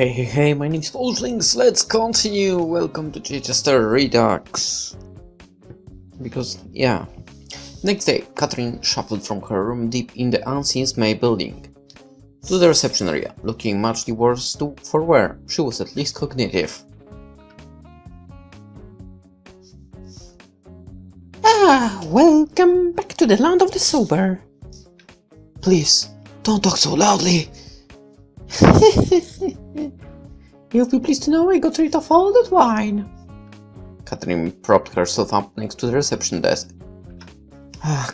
Hey, my name's PolishLynx, let's continue! Welcome to Chichester Redux! Because, yeah. Next day, Catherine shuffled from her room deep in the unseen May building to the reception area, looking much the worse for wear. She was at least cognitive. Welcome back to the land of the sober. Please, don't talk so loudly. You'll be pleased to know I got rid of all that wine. Catherine propped herself up next to the reception desk.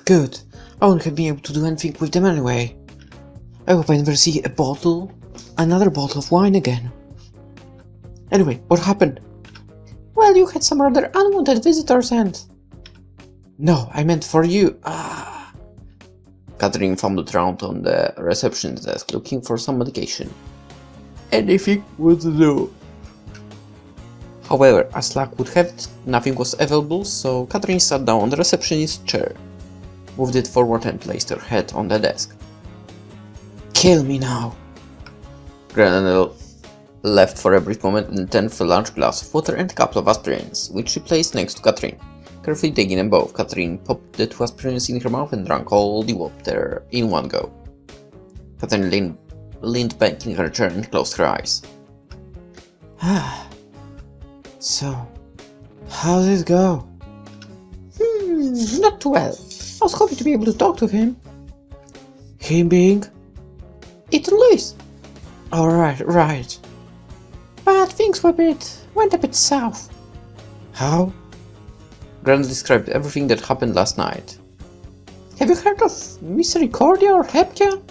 Good. I won't have been able to do anything with them anyway. I hope I never see another bottle of wine again. Anyway, what happened? Well, you had some rather unwanted visitors and... No, I meant for you. Catherine fumbled around on the reception desk looking for some medication. Anything would do. However, as luck would have it, nothing was available, so Catherine sat down on the receptionist's chair, moved it forward and placed her head on the desk. Kill me now. Grenadelle left for a brief moment and then filled a large glass of water and a couple of aspirins, which she placed next to Catherine. Carefully taking them both, Catherine popped the 2 aspirins in her mouth and drank all the water in one go. Catherine leaned back in her chair and closed her eyes. So, how did it go? Not too well. I was hoping to be able to talk to him. Him being? Ethan Lewis. Alright, right. But things went a bit south. How? Grant described everything that happened last night. Have you heard of Misericordia or Heptia?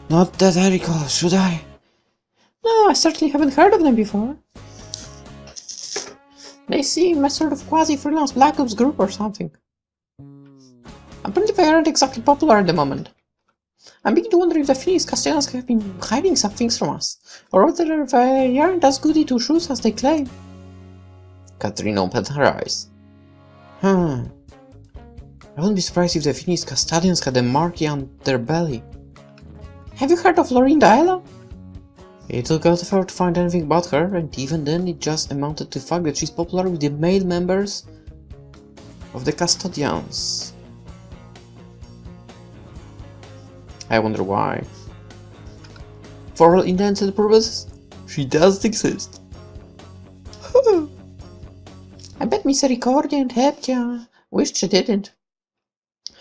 Not that I recall, should I? No, I certainly haven't heard of them before. They seem a sort of quasi-freelance Black Ops group or something. Apparently they aren't exactly popular at the moment. I'm beginning to wonder if the Finnish Castellans have been hiding some things from us, or whether they aren't as goody two shoes as they claim. Catherine opened her eyes. I wouldn't be surprised if the Finnish Castellans had a marquee on their belly. Have you heard of Lorinda Ella? It took out effort to find anything about her, and even then it just amounted to the fact that she's popular with the male members of the custodians. I wonder why. For all intents and purposes, she does exist. I bet Misericordia and Heptia wished she didn't.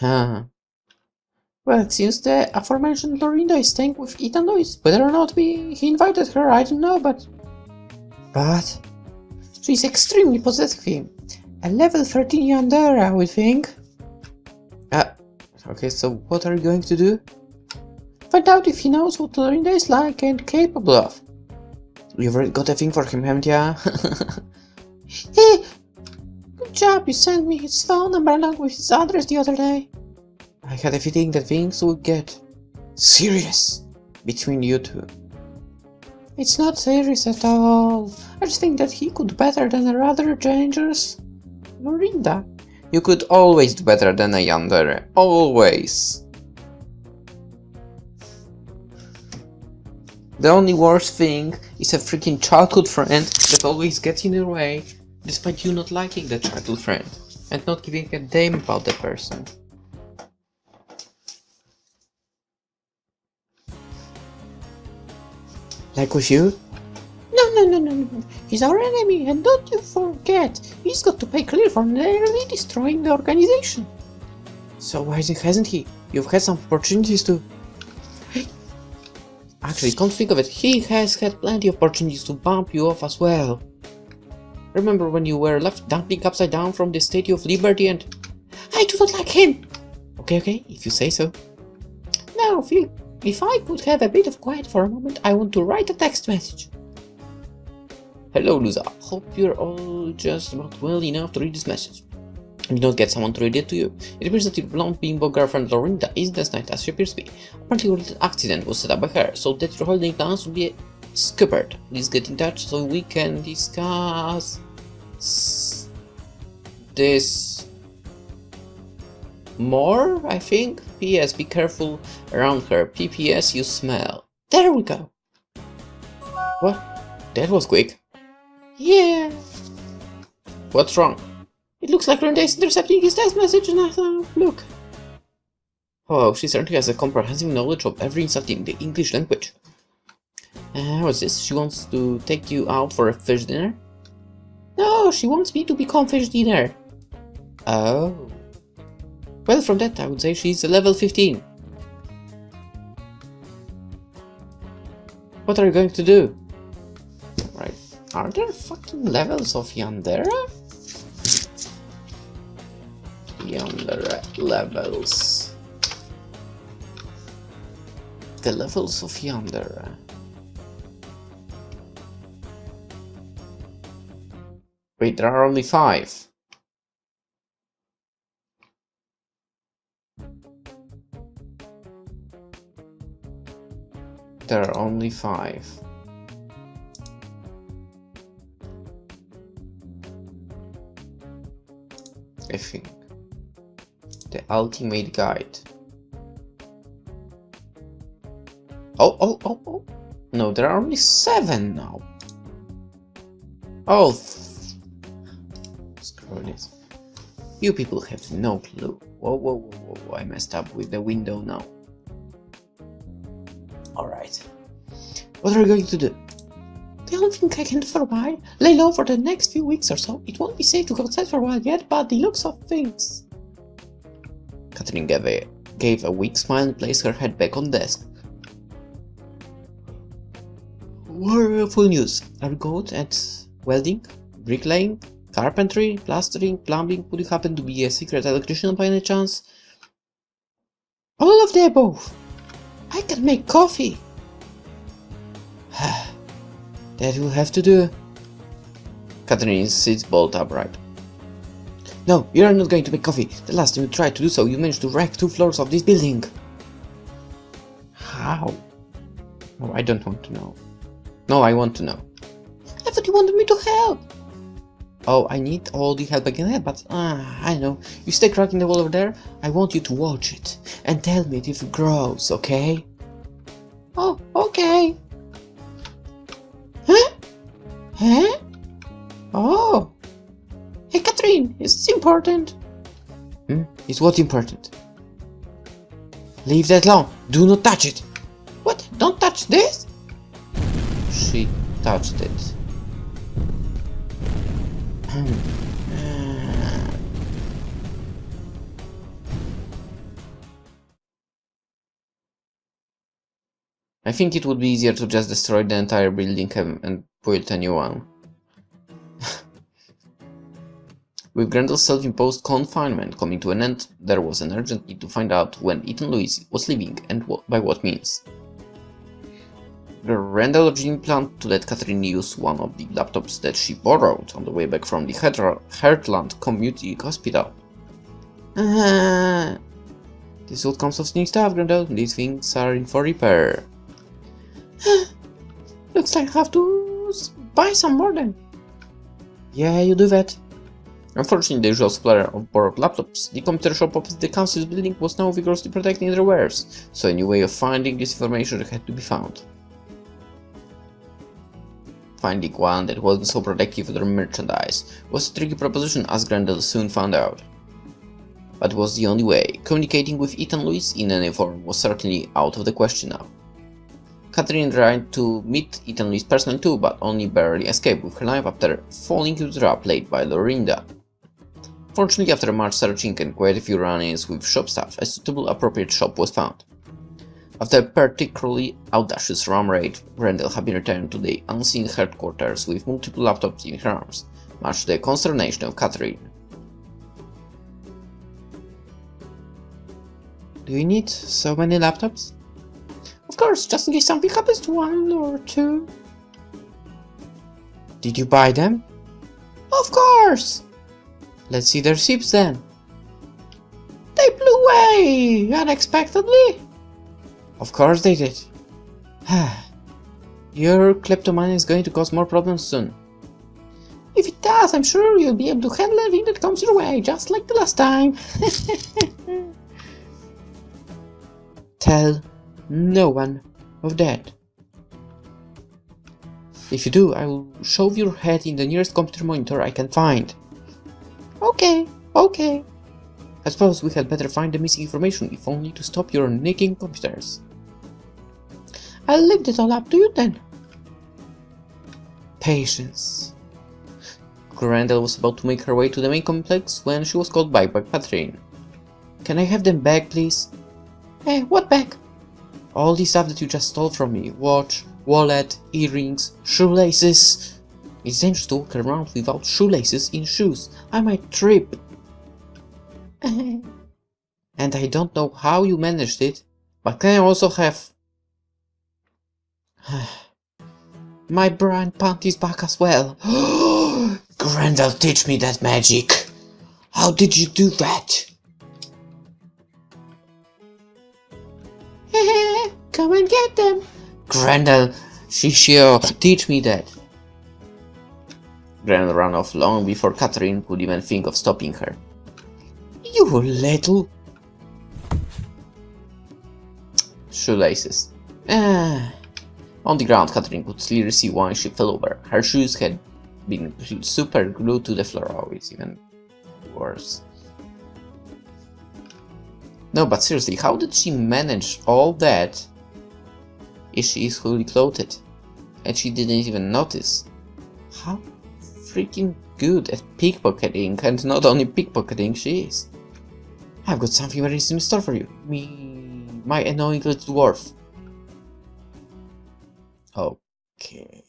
Well, it seems the aforementioned Lorinda is staying with Ethan Lewis. Whether or not he invited her, I don't know, but... She's extremely possessive of him. A level 13 yandere, I would think. Okay, so what are you going to do? Find out if he knows what Lorinda is like and capable of. You've already got a thing for him, haven't ya? Hey! Good job, you sent me his phone number along with his address the other day. I had a feeling that things would get serious between you two. It's not serious at all. I just think that he could do better than a rather dangerous Lorinda. You could always do better than a yandere. Always. The only worst thing is a freaking childhood friend that always gets in your way, despite you not liking the childhood friend and not giving a damn about the person. Like with you? No. He's our enemy, and don't you forget, he's got to pay clear for nearly destroying the organization. So why hasn't he? You've had some opportunities to... Actually, come to think of it, he has had plenty of opportunities to bump you off as well. Remember when you were left dumping upside down from the Statue of Liberty and... I do not like him! Okay, if you say so. Now, if I could have a bit of quiet for a moment, I want to write a text message. Hello, Luza. Hope you're all just about well enough to read this message. Did not get someone to read it to you. It appears that your blonde bimbo girlfriend Lorinda isn't as nice as she appears to be. Apparently your little accident was set up by her, so that your holiday plans will be scuppered. Please get in touch so we can discuss this more, I think. P.S. Be careful around her. P.P.S. You smell. There we go. What? That was quick. Yeah. What's wrong? It looks like Renda is intercepting his text message and look. Oh, she certainly has a comprehensive knowledge of every insult in the English language. What's this? She wants to take you out for a fish dinner? No, she wants me to become fish dinner. Oh. Well, from that I would say she's a level 15. What are you going to do? Right. Are there fucking levels of Yandere? Yandere levels. The levels of Yandere. Wait, there are only 5. There are only 5. I think. The ultimate guide. Oh. No, there are only 7 now. Oh. Screw this. You people have no clue. Whoa. I messed up with the window now. Alright. What are you going to do? The only thing I can do for a while, lay low for the next few weeks or so. It won't be safe to go outside for a while yet, but the looks of things. Catherine gave a weak smile and placed her head back on the desk. Wonderful news. Are you good at welding, bricklaying, carpentry, plastering, plumbing? Would you happen to be a secret electrician by any chance? All of the above. I can make coffee. That will have to do. Catherine sits bolt upright. No, you are not going to make coffee. The last time you tried to do so, you managed to wreck 2 floors of this building. How? Oh, I don't want to know. No, I want to know. I thought you wanted me to help. Oh, I need all the help I can have, but I know. You stay cracking the wall over there. I want you to watch it and tell me if it grows, okay? Oh, okay. Huh? Huh? Oh. Hey, Catherine, is this important? Is what important? Leave that alone. Do not touch it. What? Don't touch this? She touched it. I think it would be easier to just destroy the entire building and build a new one. With Grendel's self-imposed confinement coming to an end, there was an urgent need to find out when Ethan Lewis was leaving and by what means. Grendel originally planned to let Catherine use one of the laptops that she borrowed on the way back from the Heartland Community Hospital. This is what comes of sneaking stuff, Grendel. These things are in for repair. Looks like I have to buy some more then. Yeah, you do that. Unfortunately, the usual supplier of borrowed laptops, the computer shop opposite the council's building, was now vigorously protecting their wares, so a new way of finding this information had to be found. Finding one that wasn't so protective of their merchandise was a tricky proposition, as Grendel soon found out. But it was the only way. Communicating with Ethan Lewis in any form was certainly out of the question now. Catherine tried to meet Ethan Lewis personally too, but only barely escaped with her life after falling into the trap laid by Lorinda. Fortunately, after much searching and quite a few run-ins with shop staff, a suitable appropriate shop was found. After a particularly audacious rum raid, Grendel had been returned to the unseen headquarters with multiple laptops in her arms, much to the consternation of Catherine. Do you need so many laptops? Of course, just in case something happens to one or two. Did you buy them? Of course! Let's see their receipts then. They blew away unexpectedly. Of course they did. Your kleptomania is going to cause more problems soon. If it does, I'm sure you'll be able to handle everything that comes your way, just like the last time. Tell no one of that. If you do, I will shove your head in the nearest computer monitor I can find. Okay, okay. I suppose we had better find the missing information, if only to stop your nicking computers. I'll leave it all up to you then. Patience. Grendel was about to make her way to the main complex when she was called back by Catherine. Can I have them back, please? Eh, what back? All the stuff that you just stole from me. Watch, wallet, earrings, shoelaces. It's dangerous to walk around without shoelaces in shoes. I might trip. And I don't know how you managed it, but can I also have... my bra and panties back as well. Grendel, teach me that magic. How did you do that? Come and get them. Grendel, Shishio, teach me that. Grendel ran off long before Catherine could even think of stopping her. You little... Shoelaces. On the ground, Catherine could clearly see why she fell over. Her shoes had been super glued to the floor. Oh, it's even worse. No, but seriously, how did she manage all that if she is fully clothed? And she didn't even notice. How freaking good at pickpocketing, and not only pickpocketing she is. I've got something very in store for you. My annoying little dwarf. Okay.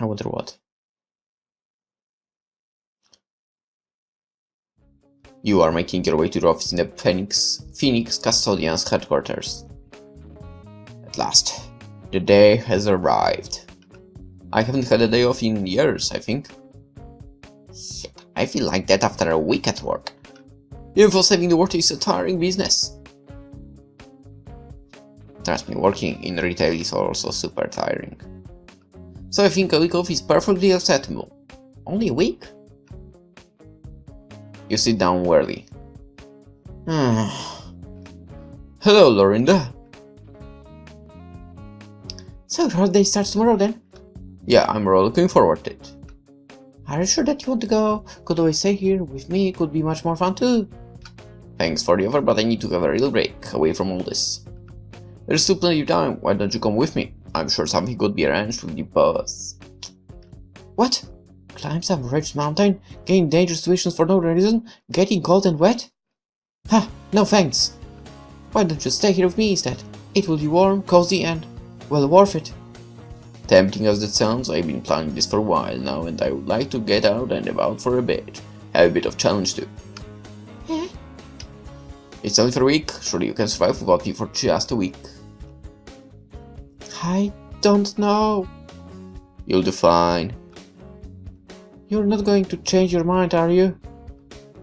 I wonder what. You are making your way to the office in the Phoenix Custodian's headquarters. At last, the day has arrived. I haven't had a day off in years, I think. I feel like that after a week at work. Even for saving the world is a tiring business. Trust me, working in retail is also super tiring. So I think a week off is perfectly acceptable. Only a week? You sit down wearily. Hello, Lorinda. So your holiday starts tomorrow then? Yeah, I'm really looking forward to it. Are you sure that you want to go? Could always stay here with me, it could be much more fun too. Thanks for the offer, but I need to have a real break away from all this. There's still plenty of time, why don't you come with me? I'm sure something could be arranged with the boss. What? Climb some wretched mountain? Get in dangerous situations for no reason? Getting cold and wet? Ha! No thanks! Why don't you stay here with me instead? It will be warm, cozy and, well, worth it. Tempting as that sounds, I've been planning this for a while now and I would like to get out and about for a bit. Have a bit of challenge too. It's only for a week, surely you can survive without me for just a week. I don't know. You'll do fine. You're not going to change your mind, are you?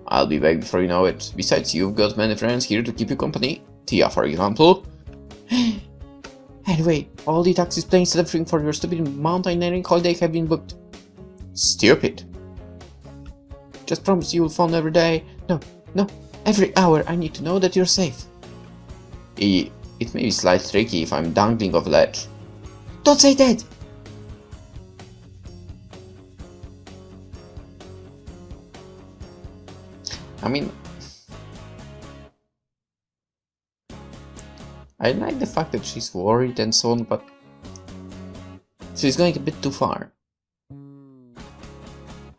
I'll be back before you know it. Besides, you've got many friends here to keep you company. Tia, for example. Anyway, all the taxis, planes, and everything for your stupid mountaineering holiday have been booked. Stupid. Just promise you'll phone every day. No, every hour. I need to know that you're safe. It may be slightly tricky if I'm dangling off a ledge. Don't say that! I mean, I like the fact that she's worried and so on, but she's going a bit too far.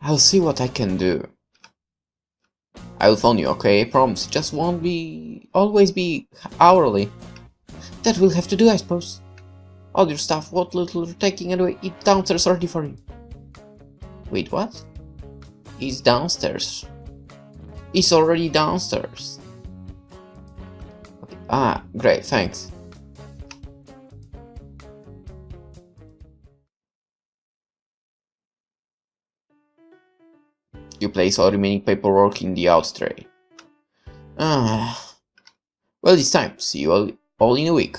I'll see what I can do. I'll phone you, okay? I promise. It just won't always be hourly. That will have to do, I suppose. All your stuff, what little you're taking anyway, it's downstairs already for you. Wait, what? It's downstairs. It's already downstairs. Okay. Ah, great, thanks. You place all remaining paperwork in the out tray. Well, it's time. See you all in a week.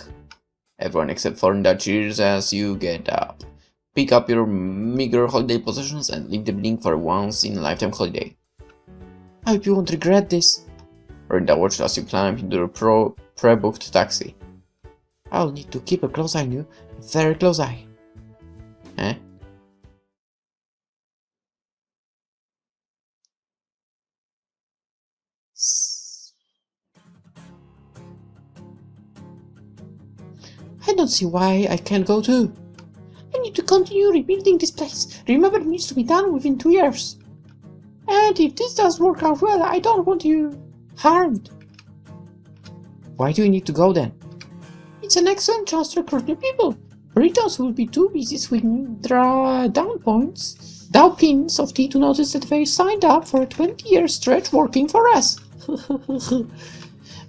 Everyone except for that cheers as you get up. Pick up your meager holiday possessions and leave the building for a once-in-a-lifetime holiday. I hope you won't regret this. Rinda watched as you climb into the pre-booked taxi. I'll need to keep a close eye on you. A very close eye. Eh? I don't see why I can't go too. I need to continue rebuilding this place. Remember, it needs to be done within 2 years. And if this doesn't work out well, I don't want you harmed. Why do you need to go then? It's an excellent chance to recruit new people. Britons will be too busy swinging down pins of tea to notice that they signed up for a 20-year stretch working for us.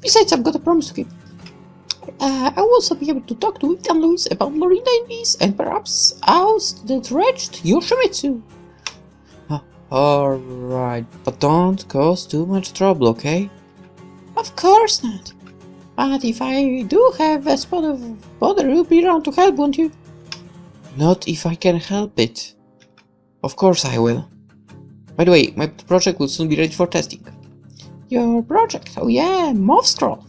Besides, I've got a promise to keep. I will also be able to talk to Ethan Lewis about Lorinda in peace and perhaps oust the wretched Yoshimitsu. Alright, but don't cause too much trouble, okay? Of course not. But if I do have a spot of bother, you'll be around to help, won't you? Not if I can help it. Of course I will. By the way, my project will soon be ready for testing. Your project? Oh yeah, Moth Scroll.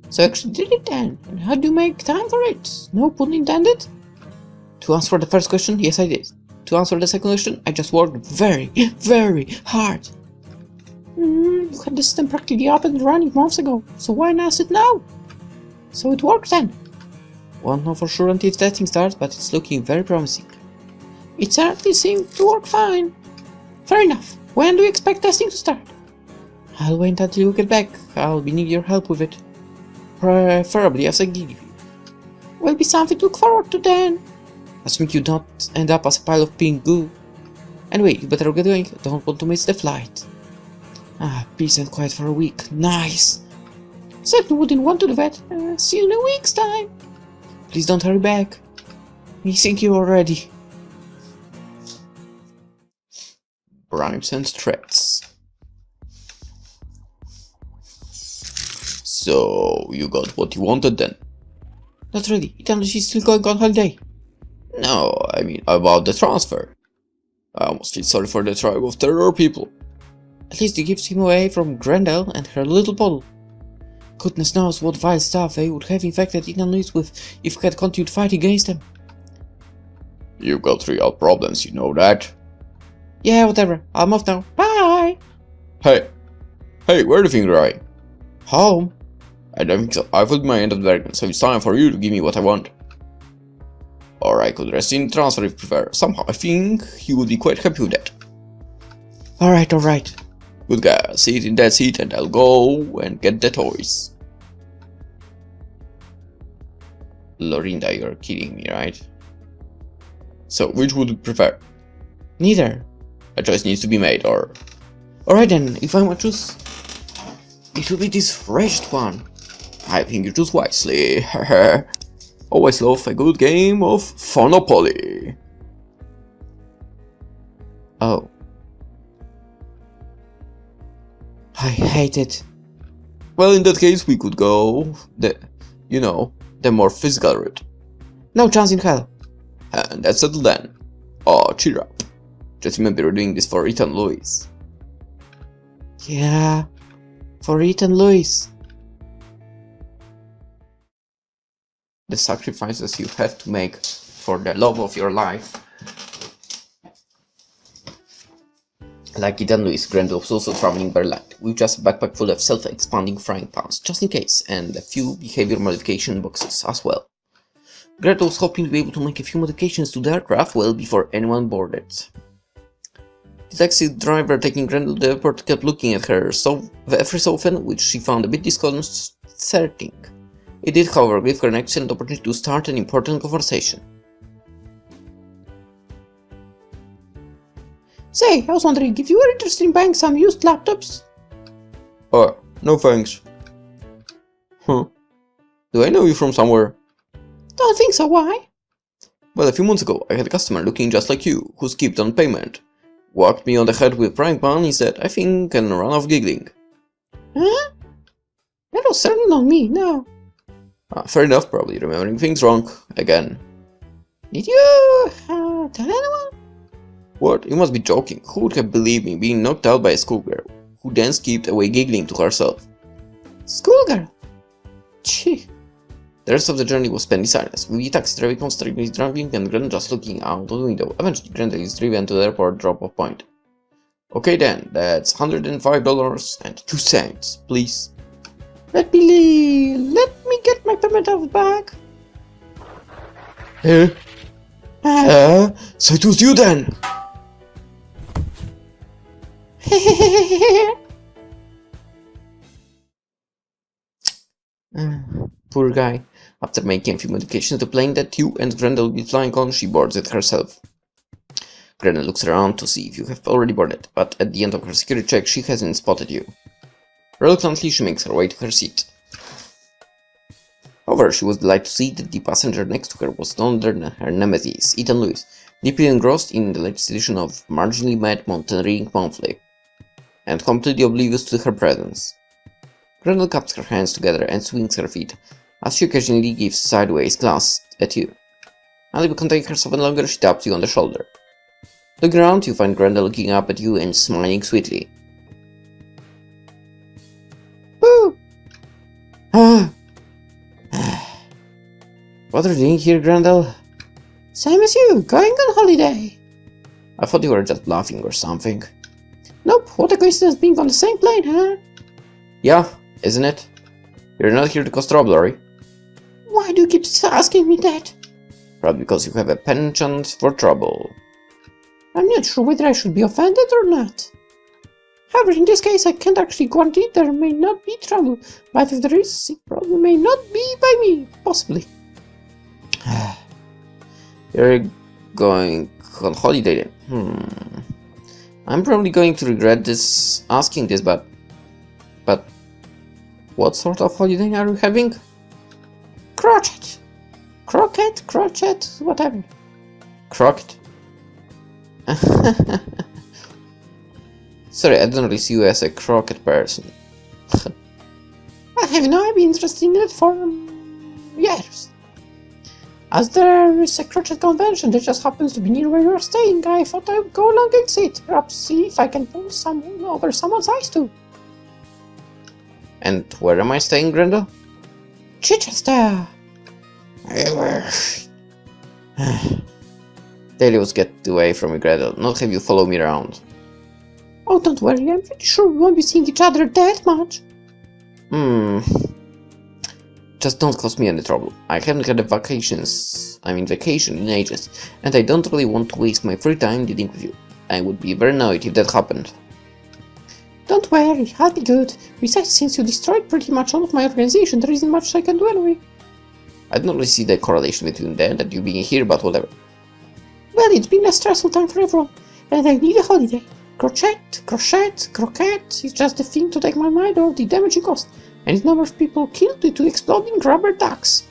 So you actually did it then, and how do you make time for it? No pun intended? To answer the first question, yes I did. To answer the second question, I just worked very, very hard. You had the system practically up and running months ago, so why announce it now? So it worked then. Won't know for sure until testing starts, but it's looking very promising. It certainly seemed to work fine. Fair enough. When do you expect testing to start? I'll wait until you get back. I'll be needing your help with it. Preferably as a gig. Will be something to look forward to then. Assuming you don't end up as a pile of pink goo. Anyway, you better get going. Don't want to miss the flight. Peace and quiet for a week. Nice. Certainly wouldn't want to do that. See you in a week's time. Please don't hurry back. Missing you already. Bribes and threats. So, you got what you wanted then? Not really. Ethan, she's still going on holiday. No, I mean about the transfer. I almost feel sorry for the tribe of terror people. At least it gives him away from Grendel and her little bottle. Goodness knows what vile stuff they would have infected Ethan Lewis with if he had continued fighting against them. You've got real problems, you know that? Yeah, whatever. I'm off now. Bye! Hey, where do you think you're going? Home? I don't think so. I've put my end of the bargain, so it's time for you to give me what I want. Or I could rest in transfer if you prefer. Somehow I think you would be quite happy with that. Alright. Good guy, sit in that seat and I'll go and get the toys. Lorinda, you're kidding me, right? So, which would you prefer? Neither. A choice needs to be made, or... Alright then, if I might choose... It will be this wretched one. I think you choose wisely. Always love a good game of Phonopoly. Oh. I hate it. Well, in that case, we could go the more physical route. No chance in hell. And that's settled then. Oh, cheer up. Just remember you're doing this for Ethan Lewis. Yeah, for Ethan Lewis. The sacrifices you have to make for the love of your life. Like Ethan Lewis, Grendel was also traveling Berlin with just a backpack full of self-expanding frying pans, just in case, and a few behavior modification boxes as well. Grendel was hoping to be able to make a few modifications to the aircraft well before anyone boarded. The taxi driver taking Grendel to the airport kept looking at her every so often, which she found a bit disconcerting. It did, however, give her an excellent opportunity to start an important conversation. Say, I was wondering if you were interested in buying some used laptops? No thanks. Do I know you from somewhere? Don't think so, why? Well, a few months ago, I had a customer looking just like you, who skipped on payment. Whacked me on the head with a frying pan instead, I think, and ran off giggling. Huh? That was certainly not me, no. Fair enough, probably remembering things wrong, again. Did you tell anyone? What? You must be joking. Who would have believed me being knocked out by a schoolgirl, who then skipped away giggling to herself? Schoolgirl? Chee. The rest of the journey was spent in silence, with the taxi driver constantly driving and Grendel just looking out of the window. Eventually, Grendel is driven to the airport drop-off point. Okay then, that's $105.02, please. Let me get my payment off back. Huh? So it was you then! Poor guy. After making a few modifications to the plane that you and Grendel will be flying on, she boards it herself. Grendel looks around to see if you have already boarded, but at the end of her security check she hasn't spotted you. Reluctantly she makes her way to her seat. However, she was delighted to see that the passenger next to her was none other than her nemesis, Ethan Lewis, deeply engrossed in the latest edition of marginally mad mountaineering monthly, and completely oblivious to her presence. Grendel cups her hands together and swings her feet, as she occasionally gives sideways glance at you. Unable to contain herself any longer, she taps you on the shoulder. Looking around, you find Grendel looking up at you and smiling sweetly. Woo! What are you doing here, Grendel? Same as you, going on holiday. I thought you were just bluffing or something. Nope, what a coincidence being on the same plane, huh? Yeah, isn't it? You're not here to cause trouble, are you? Why do you keep asking me that? Probably because you have a penchant for trouble. I'm not sure whether I should be offended or not. However, in this case, I can't actually guarantee there may not be trouble, but if there is, it probably may not be by me, possibly. You're going on holiday then? I'm probably going to regret asking this, but what sort of holiday are you having? Crochet, whatever. Crockett. Sorry, I don't really see you as a croquet person. I have no been interested in it for years. As there is a crochet convention that just happens to be near where you're staying, I thought I would go along and see it. Perhaps see if I can pull someone over someone's eyes too. And where am I staying, Grendel? Chichester! I wish. Daily was get away from me, Grendel, not have you follow me around. Oh, don't worry, I'm pretty sure we won't be seeing each other that much. Just don't cause me any trouble. I haven't had a vacation in ages, and I don't really want to waste my free time dealing with you. I would be very annoyed if that happened. Don't worry, I'll be good. Besides, since you destroyed pretty much all of my organization, there isn't much I can do anyway. I don't really see the correlation between that and you being here, but whatever. Well, it's been a stressful time for everyone, and I need a holiday. Croquet is just the thing to take my mind off the damage it caused, and the number of people killed due to exploding rubber ducks.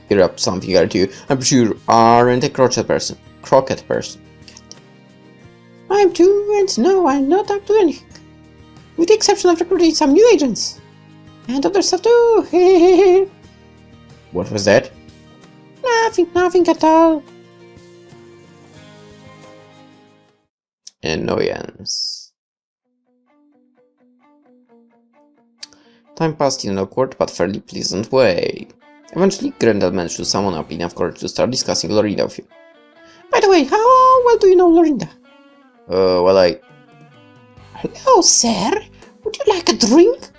You're up to something, aren't you? I'm sure you aren't a croquet person. I'm too, and no, I'm not up to anything. With the exception of recruiting some new agents. And other stuff too. What was that? Nothing at all. Annoyance. Time passed in an awkward but fairly pleasant way. Eventually, Grendel managed to summon up enough courage to start discussing Lorinda with you. By the way, how well do you know Lorinda? Well, Hello, sir. Would you like a drink?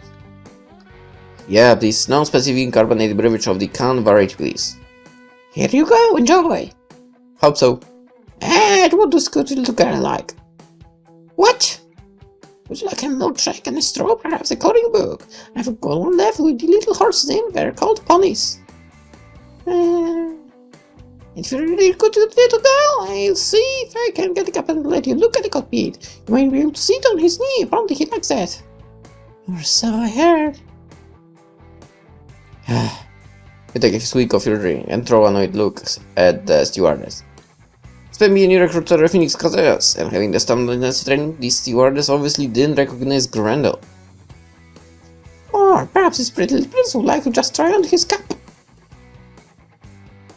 Yeah, please. Non-specific carbonated beverage of the can variety, please. Here you go. Enjoy. Hope so. And what does good little girl like? What? Would you like a milkshake and a straw, perhaps a coloring book? I have got one left with the little horses in there called ponies. If you're really good little girl, I'll see if I can get a cup and let you look at the cockpit. You might be able to sit on his knee, apparently he likes that. Or so I heard. You take a swig of your drink and throw annoyed looks at the stewardess. Spend me a new recruiter at Phoenix Caseras, and having the stamina training, the stewardess obviously didn't recognize Grendel. Or perhaps his pretty little prince would like to just try on his cap.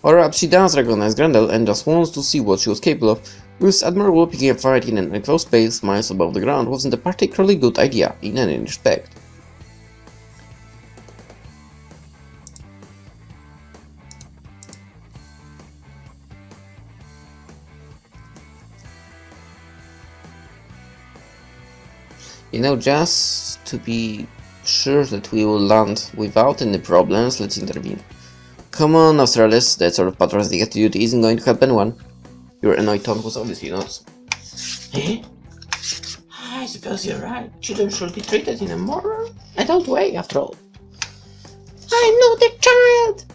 Or perhaps she does recognize Grendel and just wants to see what she was capable of, because admirable picking a fight in an enclosed space miles above the ground wasn't a particularly good idea in any respect. You know, just to be sure that we will land without any problems, let's intervene. Come on, Australis, that sort of patriotic attitude isn't going to help anyone. Your annoyed tone was obviously not. Eh? I suppose you're right. Children should be treated in a more adult way, after all. I'm not a child!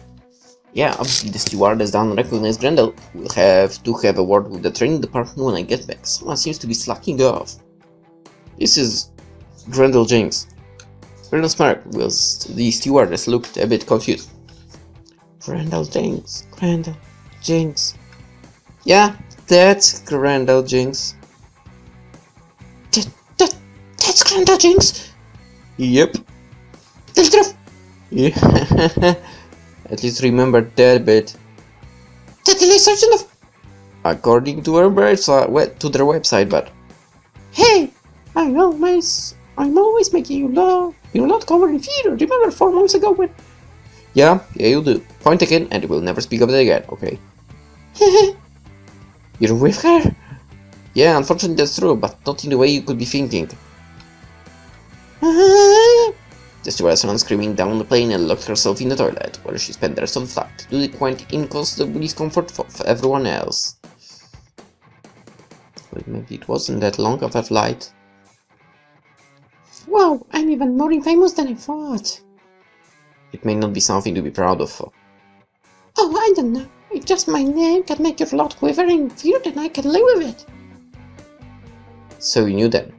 Yeah, obviously the stewardess doesn't recognize Grendel. We'll have to have a word with the training department when I get back. Someone seems to be slacking off. This is Grendel Jinx. Grendel smirked, whilst the stewardess looked a bit confused. Grendel Jinx. Grendel Jinx. Yeah, that's Grendel Jinx. That's Grendel Jinx? Yep. Tell the truth! Yeah. At least remember that bit. That's the sergeant of... According to their website, but... Hey! I'm always making you laugh. You're not covered in fear. Remember 4 months ago when... Yeah, you do. Point again, and we'll never speak of it again, okay? You're with her? Yeah, unfortunately that's true, but not in the way you could be thinking. The stewardess ran screaming down the plane and locked herself in the toilet, where she spent the rest of the flight, to the quite inconceivable discomfort of everyone else. Well, maybe it wasn't that long of a flight. Wow, I'm even more infamous than I thought. It may not be something to be proud of. Oh, I don't know. If just my name can make your lot quiver in fear, then I can live with it. So you knew then?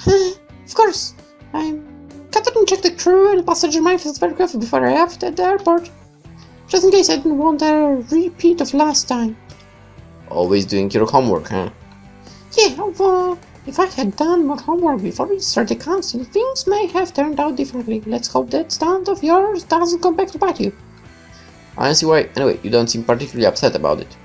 Of course. I'm Catherine checked the crew and passenger manifest very carefully before I left at the airport. Just in case I didn't want a repeat of last time. Always doing your homework, huh? Yeah, although if I had done more homework before we started the council, things may have turned out differently. Let's hope that stunt of yours doesn't come back to bite you. I don't see why. Anyway, you don't seem particularly upset about it.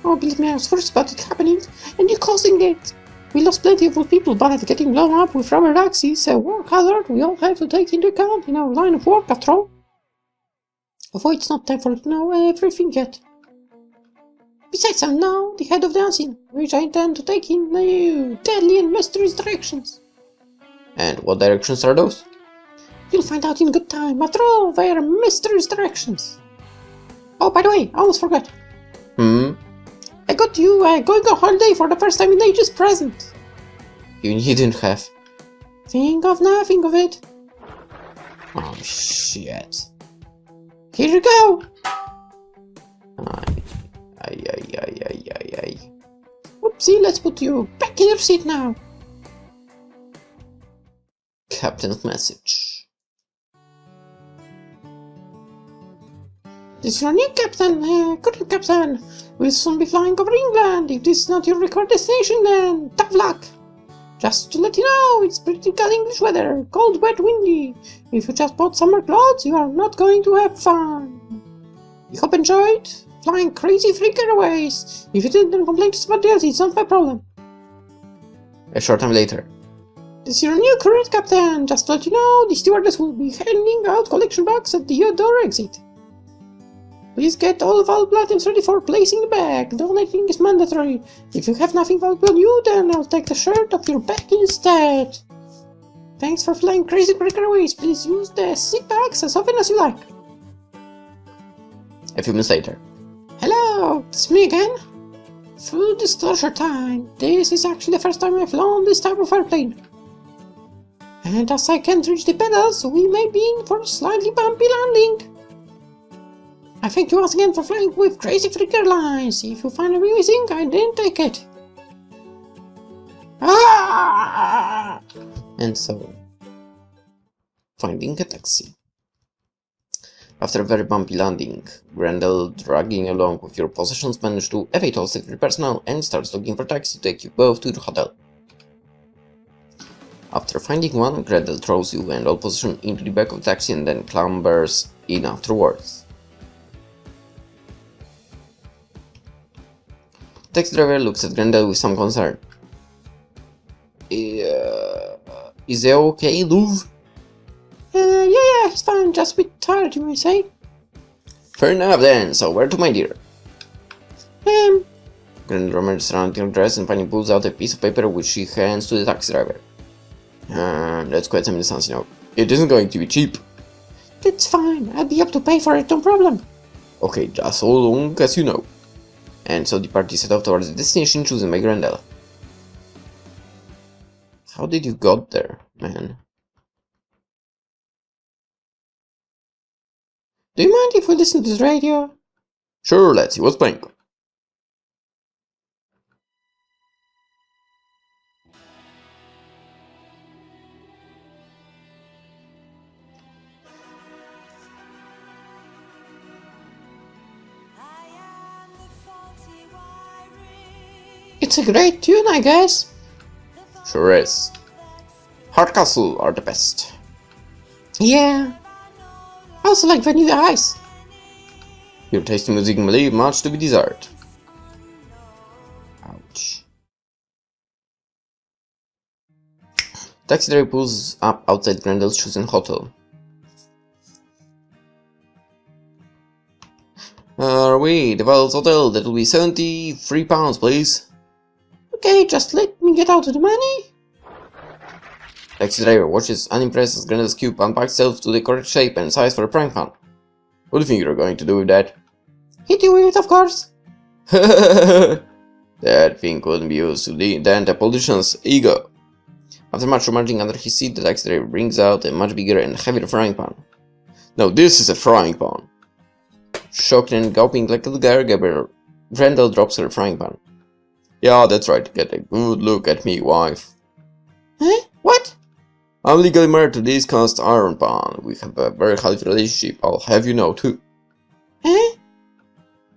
Oh, believe me, I was first about it happening, and you causing it. We lost plenty of good people, but getting blown up with rubber ducks is a work hazard we all have to take into account in our line of work, after all. Although it's not time for you to know everything yet. Besides, I'm now the head of the unseen, which I intend to take in new, deadly and mysterious directions. And what directions are those? You'll find out in good time. After all, they are mysterious directions. Oh, by the way, I almost forgot. I got you going on holiday for the first time in ages present. You needn't have. Think of nothing of it. Oh, shit. Here you go. Oopsie, let's put you back in your seat now. Captain's message. This is your new captain, current captain. We'll soon be flying over England. If this is not your record destination, then tough luck. Just to let you know, it's pretty cold English weather, cold, wet, windy. If you just bought summer clothes, you are not going to have fun. We hope you enjoyed flying crazy freakaways. If you didn't complain to somebody else, it's not my problem. A short time later. This is your new current captain. Just to let you know, the stewardess will be handing out collection bags at the door exit. Please get all valuable items ready for placing the bag. Donating is mandatory. If you have nothing valuable on you, then I'll take the shirt off your back instead. Thanks for flying crazy breakaways. Please use the sick bags as often as you like. A few minutes later. Hello, it's me again. Full disclosure time. This is actually the first time I've flown this type of airplane. And as I can't reach the pedals, we may be in for a slightly bumpy landing. I thank you once again for flying with Crazy Freak Airlines. If you find me missing, I didn't take it. Ah! And so on. Finding a taxi. After a very bumpy landing, Grendel, dragging along with your possessions, managed to evade all security personnel and starts looking for a taxi to take you both to the hotel. After finding one, Grendel throws you and all possessions into the back of the taxi and then clambers in afterwards. The taxi driver looks at Grendel with some concern. Is he okay, Louv? Yeah, he's fine, just a bit tired, you may say. Fair enough then, so where to, my dear? Grendel rummaged around her dress and finally pulls out a piece of paper which she hands to the taxi driver. That's quite some distance, you know. It isn't going to be cheap. That's fine, I'll be up to pay for it, no problem. Okay, just so long as you know. And so the party set off towards the destination chosen by Grendel. How did you got there, man? Do you mind if we listen to the radio? Sure, let's see what's playing. It's a great tune, I guess. Sure is. Hardcastle are the best. Yeah. I also like Vanilla Ice. Your tasty music may leave much to be desired. Ouch. Taxi driver pulls up outside Grendel's chosen hotel. Are we? The Val's Hotel, that will be £73, please. Okay, just let me get out of the money. Taxi driver watches unimpressed as Grendel's cube unpacks itself to the correct shape and size for a prank phone. What do you think you're going to do with that? Hit you with it, of course. That thing couldn't be used to dent a politician's ego. After much rummaging under his seat, the taxi driver brings out a much bigger and heavier frying pan. Now this is a frying pan. Shocked and gulping like a gargabber, Grendel drops her frying pan. Yeah, that's right, get a good look at me, wife. Huh? What? I'm legally married to this cast iron pan. We have a very healthy relationship, I'll have you know too. Huh?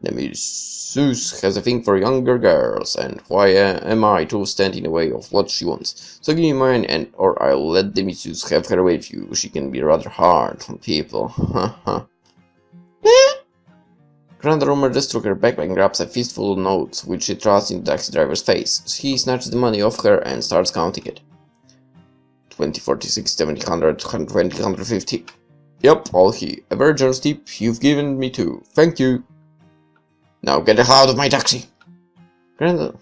Nemesis has a thing for younger girls, and why am I to stand in the way of what she wants? So give me mine, and or I'll let Nemesis have her way with you. She can be rather hard on people. Haha. Grendel rummages through her backpack and grabs a fistful of notes, which she thrusts in the taxi driver's face. He snatches the money off her and starts counting it. 20, 46, 70, 100, 120, 150. Yep, all he. A very generous tip you've given me too. Thank you. Now get the hell out of my taxi. Grendel,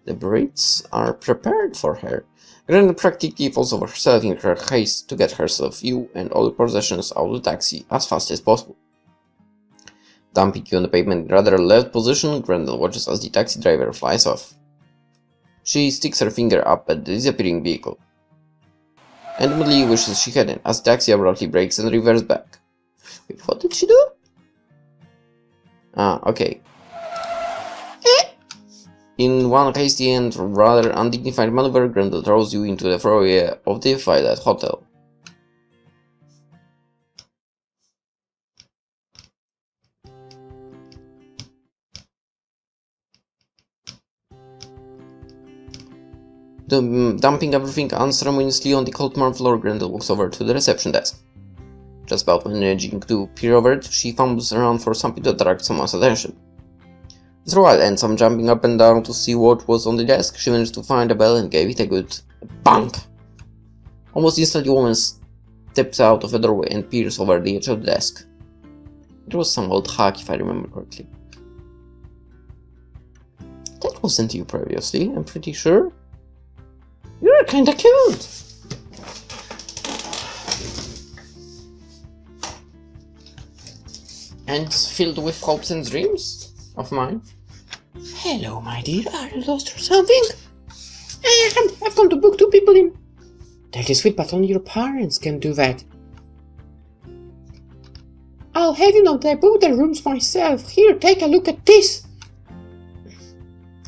The Brits are prepared for her. Grendel practically falls over herself in her haste to get herself, you, and all the possessions out of the taxi as fast as possible. Dumping you on the pavement in rather left position, Grendel watches as the taxi driver flies off. She sticks her finger up at the disappearing vehicle, and immediately wishes she hadn't, as the taxi abruptly brakes and reverses back. Wait, what did she do? Ah, okay. In one hasty and rather undignified maneuver, Grendel throws you into the foyer of the Violet Hotel. Dumping everything unceremoniously on the cold marble floor, Grendel walks over to the reception desk. Just about managing to peer over it, she fumbles around for something to attract someone's attention. After a while, and some jumping up and down to see what was on the desk, she managed to find a bell and gave it a good bang. Almost instantly, a woman steps out of a doorway and peers over the edge of the desk. It was some old hack, if I remember correctly. That wasn't you previously, I'm pretty sure. You're kinda cute! And filled with hopes and dreams of mine. Hello, my dear, are you lost or something? I've come to book 2 people in. That is sweet, but only your parents can do that. I'll have you know that I booked the rooms myself. Here, take a look at this.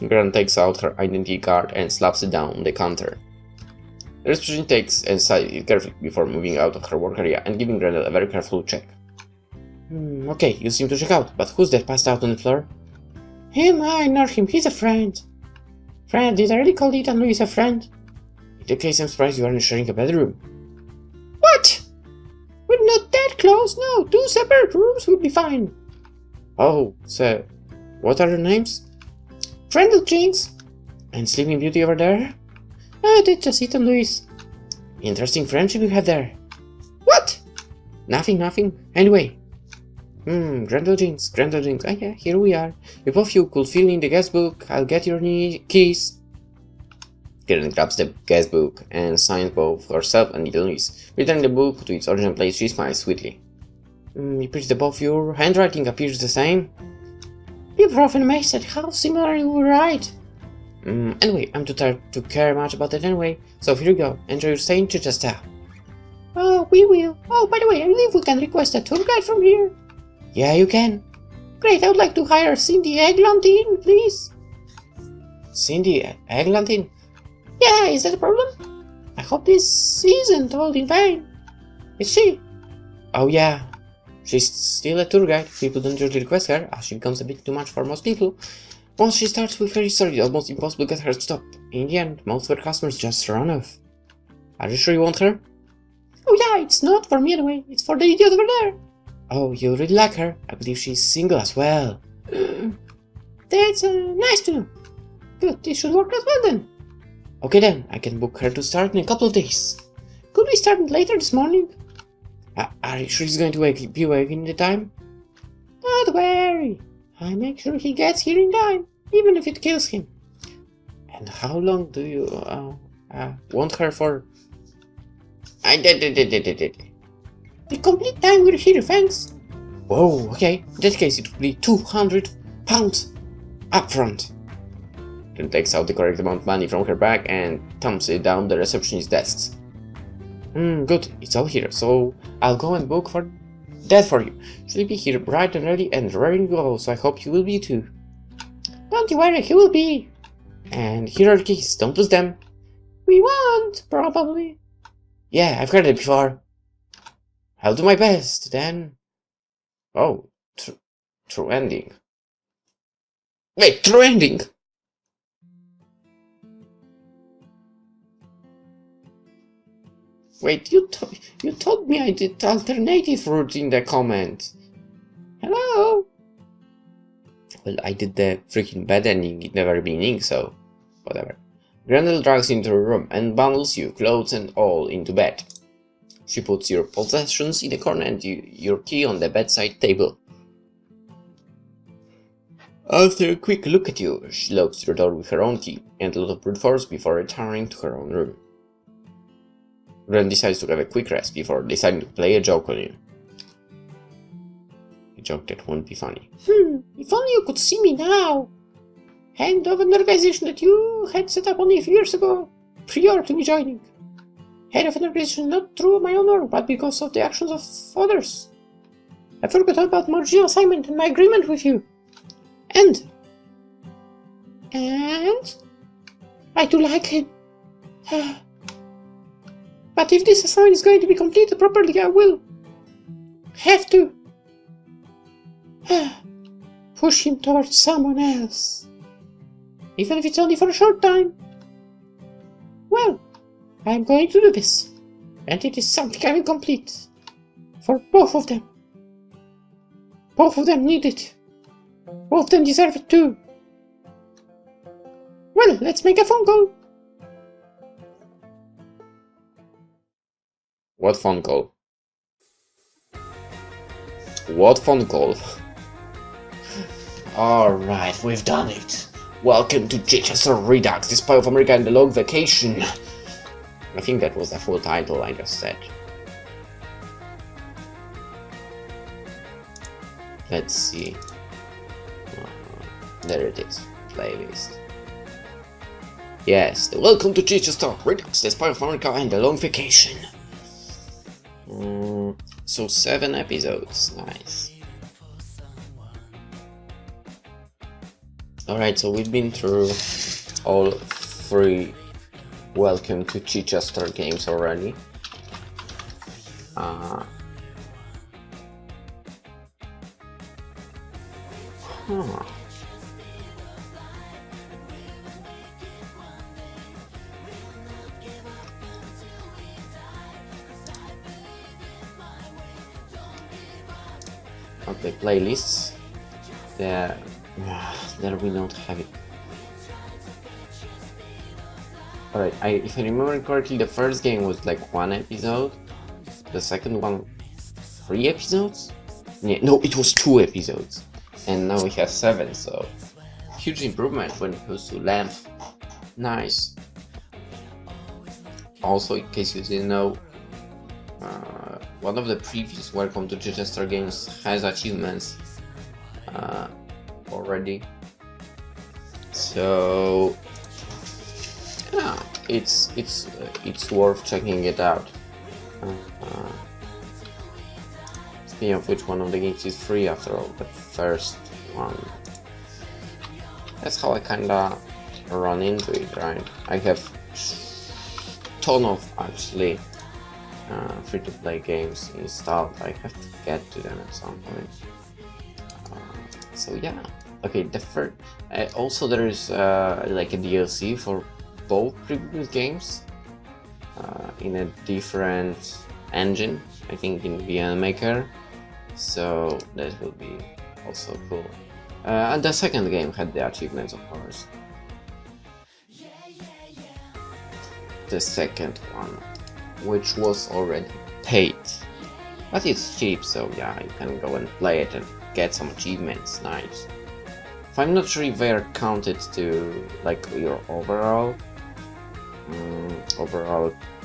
Gran takes out her identity card and slaps it down on the counter. The reception takes and studies it carefully before moving out of her work area and giving Grendel a very careful check. Okay, you seem to check out, but who's that passed out on the floor? Him, I know him, he's a friend. Friend, did I really call Ethan Louis a friend? In that case, I'm surprised you aren't sharing a bedroom. What? We're not that close, no, 2 separate rooms would be fine. Oh, so, what are your names? Grendel Jinx. And Sleeping Beauty over there? That's just Ethan Louis. Interesting friendship you have there. What? Nothing. Anyway. Grendel Jinx. Ah yeah, here we are. If both of you could fill in the guest book, I'll get your keys. Grendel grabs the guest book and signs both herself and Ethan Louis. Returning the book to its original place, she smiles sweetly. It appears that both your handwriting appears the same. People are often amazed at how similar you write. Anyway, I'm too tired to care much about it anyway, so here you go. Enjoy your stay in Chichester. Oh, we will. Oh, by the way, I believe we can request a tour guide from here. Yeah, you can. Great, I would like to hire Cindy Eglantin, please. Cindy Eglantin? Yeah, is that a problem? I hope this isn't all in vain. Is she? Oh yeah. She's still a tour guide. People don't usually request her, as she becomes a bit too much for most people. Once she starts with her story, it's almost impossible to get her to stop. In the end, most of her customers just run off. Are you sure you want her? Oh yeah, it's not for me anyway. It's for the idiot over there. Oh, you really like her. I believe she's single as well. That's nice to know. Good, this should work as well then. Okay then, I can book her to start in a couple of days. Could we start later this morning? Are you sure he's going to be awake in the time? Don't worry. I'll make sure he gets here in time, even if it kills him. And how long do you want her for? The complete time we're here, thanks. Whoa, okay. In that case, it will be £200 upfront. Then takes out the correct amount of money from her bag and thumps it down the receptionist's desk. Good, it's all here, so I'll go and book for that for you. She'll be here bright and ready and raring to go, so I hope you will be too. Don't you worry, he will be. And here are the keys, don't lose them. We won't, probably. Yeah, I've heard it before. I'll do my best, then. Oh, true ending. Wait, true ending? Wait, you told me I did alternative route in the comment. Hello? Well, I did the freaking bad ending in the very beginning, so whatever. Grendel drags you into her room and bundles you, clothes and all, into bed. She puts your possessions in the corner and your key on the bedside table. After a quick look at you, she locks your door with her own key and a lot of brute force before retiring to her own room. Gren decides to have a quick rest before deciding to play a joke on you. A joke that won't be funny. If only you could see me now! Head of an organization that you had set up only a few years ago, prior to me joining. Head of an organization not through my own work, but because of the actions of others. I forgot about my original assignment and my agreement with you. And I do like him. But if this assignment is going to be completed properly, I will have to push him towards someone else. Even if it's only for a short time. Well, I'm going to do this. And it is something I will complete. For both of them. Both of them need it. Both of them deserve it too. Well, let's make a phone call. What phone call? What phone call? Alright, we've done it. Welcome to Chichester Redux, the Spy of America and the Long Vacation. I think that was the full title I just said. Let's see. There it is. Playlist. Yes, the Welcome to Chichester Redux, the Spy of America and the Long Vacation. So 7 episodes, nice. Alright, so we've been through all 3 Welcome to Chichester games already. Okay, playlists. There we don't have it. Alright, if I remember correctly, the first game was like 1 episode. The second one, 3 episodes? Yeah, no, it was 2 episodes. And now we have 7, so huge improvement when it comes to length. Nice. Also, in case you didn't know, one of the previous Welcome to Chichester games has achievements already. So yeah, it's worth checking it out. Speaking of which, one of the games is free after all, the first one. That's how I kinda run into it, right? I have ton of actually free-to-play games installed. I have to get to them at some point. So yeah, okay. The first also there is like a DLC for both previous games in a different engine, I think in VN Maker. So that will be also cool. And the second game had the achievements, of course. The second one, which was already paid, but it's cheap, so yeah, you can go and play it and get some achievements. Nice. If I'm not sure if they are counted to like your overall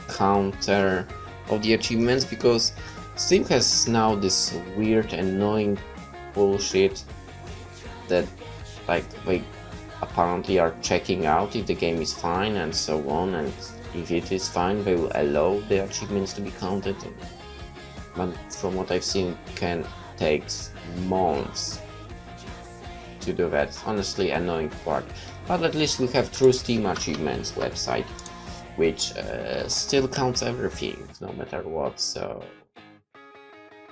counter of the achievements, because Steam has now this weird annoying bullshit that like they apparently are checking out if the game is fine and so on, and if it is fine they will allow the achievements to be counted, but from what I've seen it can take months to do that. Honestly, annoying part, but at least we have True Steam Achievements website, which still counts everything no matter what, so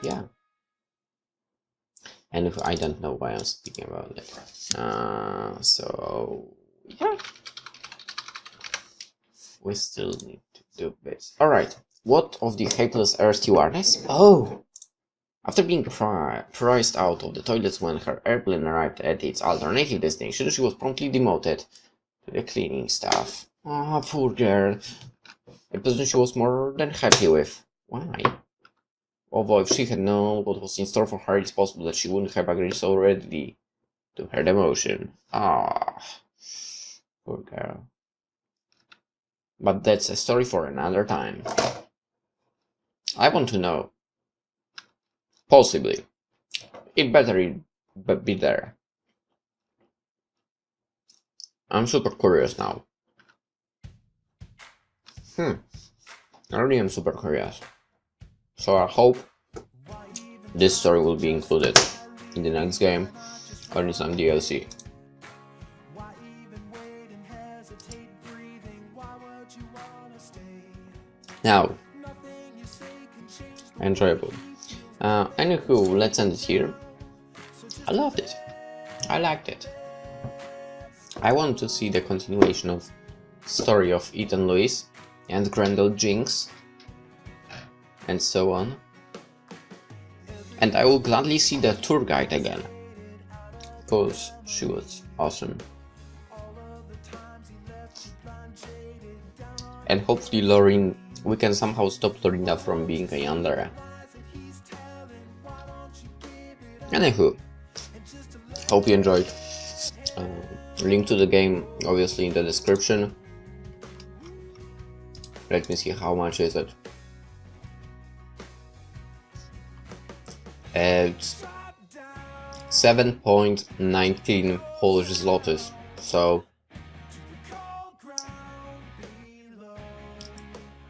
yeah. And if I don't know why I'm speaking about it. So yeah, we still need to do this. Alright, what of the hapless air stewardess? Oh! After being priced out of the toilets when her airplane arrived at its alternative destination, she was promptly demoted to the cleaning staff. Ah, poor girl. A position she was more than happy with. Why? Although if she had known what was in store for her, it's possible that she wouldn't have agreed so readily to her demotion. Ah, poor girl. But that's a story for another time. I want to know. Possibly. It better be there. I'm super curious now. I really am super curious. So I hope this story will be included in the next game or in some DLC. Now, enjoyable. Anywho, let's end it here. I loved it. I liked it. I want to see the continuation of story of Ethan Lewis and Grendel Jinx and so on. And I will gladly see the tour guide again, because she was awesome. And hopefully we can somehow stop Lorinda from being a yandere. Anywho, hope you enjoyed. Link to the game obviously in the description. Let me see, how much is it? It's 7.19 Polish zlotys, so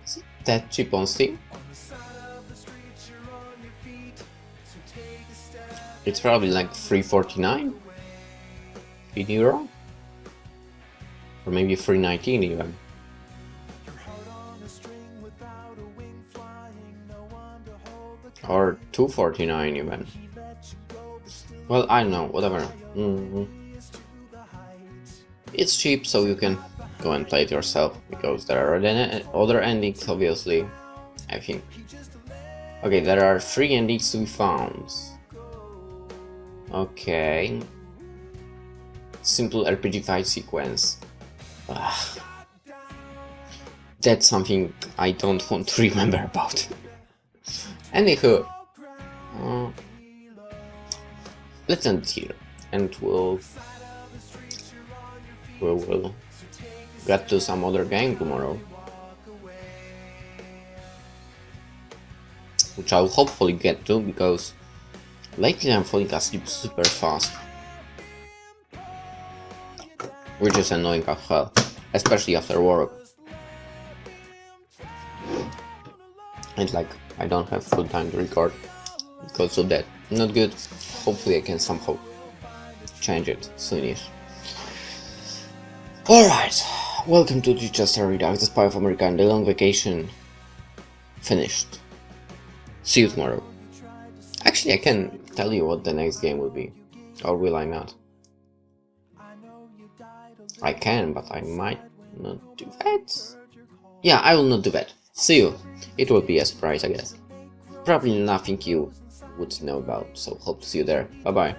is it that cheap on Steam? It's probably like 3.49 in euro, or maybe 3.19 even. Or 2.49 even. Well, I don't know, whatever. It's cheap, so you can go and play it yourself, because there are other endings, obviously, I think. Okay, there are 3 endings to be found. Okay. Simple RPG fight sequence. Ugh. That's something I don't want to remember about. Anywho, let's end it here, and we'll get to some other game tomorrow. which I'll hopefully get to, because lately I'm falling asleep super fast. Which is annoying as hell, especially after work. And like, I don't have full time to record because of that. Not good. Hopefully I can somehow change it soonish. Alright, welcome to Chichester Redux, the Spy of America, and the long vacation finished. See you tomorrow. Actually, I can tell you what the next game will be. Or will I not? I can, but I might not do that. Yeah, I will not do that. See you. It will be a surprise, I guess. Probably nothing you would know about, so hope to see you there. Bye bye.